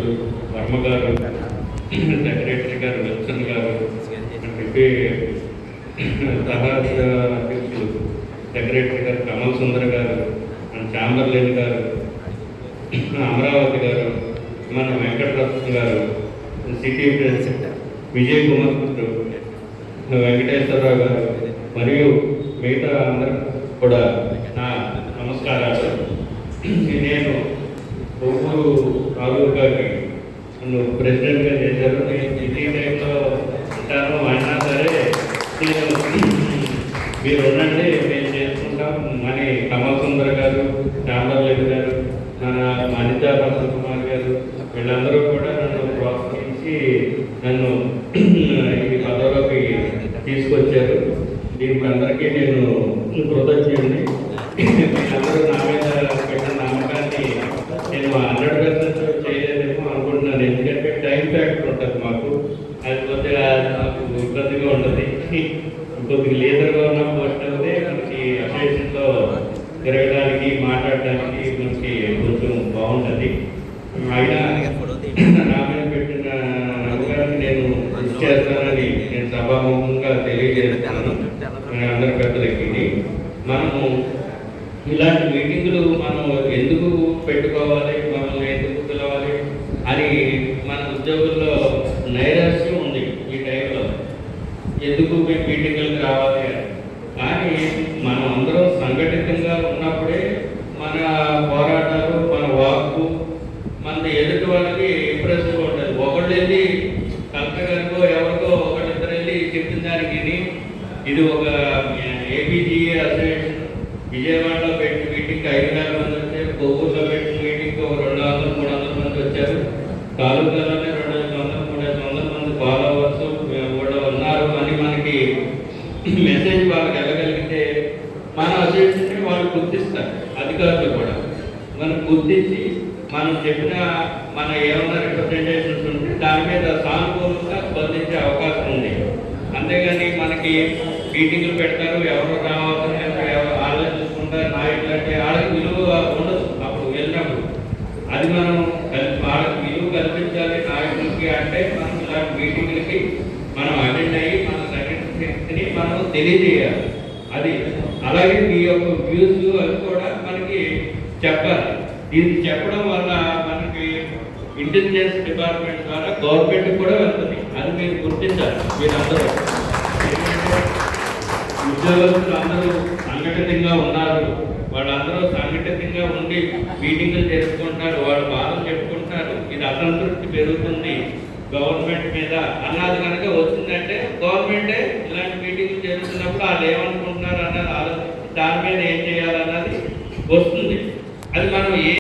అధ్యక్షులు వర్మ గారు, సెక్రటరీ గారు విల్సన్ గారు, డిప్యూటీ సహా అధ్యక్షులు సెక్రటరీ గారు కమల్ సుందర్ గారు, మన చాంబర్లేన్ గారు, అమరావతి గారు, మన వెంకటరత్న గారు, సిటీ ప్రెసిడెంట్ విజయ్ కుమార్ వెంకటేశ్వరరావు గారు మరియు మిగతా అందరూ కూడా నా నమస్కారాలు. నేను కొవ్వూరు రాఘవ్ గారికి నన్ను ప్రెసిడెంట్గా చేశారు. నేను సిటీ టైంలో ఉంటాను అయినా సరే మీరు ఉండండి మేము చేసుకుంటాం అని కమల్ సుందర్ గారు, చాంబర్లేన్ గారు, మన అనితా ప్రసన్న కుమార్ గారు వీళ్ళందరూ కూడా నన్ను ప్రోత్సహించి నన్ను ఈ పదవిలోకి తీసుకొచ్చారు. దీనికి అందరికీ నేను కృతజ్ఞుడిని. అందరూ నా మీద పెట్టిన నమ్మకాన్ని నేను 100% చేయలేదేమో అనుకుంటున్నాను. ఎందుకంటే టైం ఫ్యాక్టర్ ఉంటుంది మాకు, అది కొద్దిగా నాకు ఇబ్బందిగా ఉంటుంది. కొద్దిగా లీడర్గా ఉన్న పోస్ట్ అయితే మనకి అసోసియేషన్లో తిరగడానికి మాట్లాడడానికి మనకి కొంచెం బాగుంటుంది. అయినా నా మీద పెట్టిన నమ్మకాన్ని నేను కృషి చేస్తానని నేను సభాముఖంగా తెలియజేస్తాను అందరి పెద్దలకి. మనము ఇలాంటి మీటింగులు మనం ఎందుకు పెట్టుకోవాలి, మనల్ని ఎందుకు పిలవాలి అని మన ఉద్యోగుల్లో నైరాశ్యం ఉంది ఈ టైంలో. ఎందుకు మేము మీటింగులకు రావాలి అని. కానీ మనం అందరం సంఘటితంగా ఉన్నప్పుడే మన పోరాటాలు, మన వాక్కు, మన ఎదుటి వాళ్ళకి ఇంప్రెసివ్ ఉంటుంది. ఒకళ్ళు వెళ్ళి కలెక్టర్ గారికో ఎవరికో ఒకళ్ళిద్దరు వెళ్ళి చెప్పిన దానికి ఇది ఒక ఏపీజీఏ అసోసియేషన్ విజయవాడలో పెట్టి మీటింగ్కి 5,000 మంది వచ్చారు, కొవ్వూరులో పెట్టిన మీటింగ్కి 200-300 మంది వచ్చారు, తాలూకాలోనే 200-300 మంది ఫాలోవర్స్ కూడా ఉన్నారు అని మనకి మెసేజ్ వాళ్ళకి వెళ్ళగలిగితే మన అసోసియేషన్ వాళ్ళు గుర్తిస్తారు. అధికారులు కూడా మనం గుర్తించి మనం చెప్పిన మన ఏమన్నా రిప్రజెంటేషన్స్ ఉంటే దాని మీద సానుకూలంగా స్పందించే అవకాశం ఉంది. అంతేగాని మనకి మీటింగులు పెడతారు, ఎవరు రావాల్సిన వాళ్ళని చూసుకుంటారు, నాయకులు అంటే వాళ్ళకి విలువ ఉండదు. అప్పుడు వెళ్ళినప్పుడు అది మనం వాళ్ళకి విలువ కల్పించాలి నాయకులకి. అంటే మనం ఇలాంటి మీటింగులకి మనం అటెండ్ అయ్యి మన శక్తిని మనం తెలియజేయాలి. అది అలాగే మీ యొక్క వ్యూస్ అవి కూడా మనకి చెప్పాలి. ఇది చెప్పడం వల్ల మనకి ఇంటెలిజెన్స్ డిపార్ట్మెంట్ ద్వారా గవర్నమెంట్ కూడా వెళ్తుంది. అది మీరు గుర్తించాలి. మీరందరూ ఉద్యోగస్తులు అందరూ సంఘటితంగా ఉన్నారు, వాళ్ళందరూ సంఘటితంగా ఉండి మీటింగులు చేసుకుంటారు, వాళ్ళు బాధలు చెప్పుకుంటారు. ఇది అసంతృప్తి పెరుగుతుంది గవర్నమెంట్ మీద అన్నది కనుక వచ్చిందంటే గవర్నమెంటే ఇలాంటి మీటింగ్లు జరుగుతున్నప్పుడు వాళ్ళు ఏమనుకుంటున్నారు అన్నది ఆలోచించి దాని మీద ఏం చేయాలన్నది వస్తుంది. అది మనం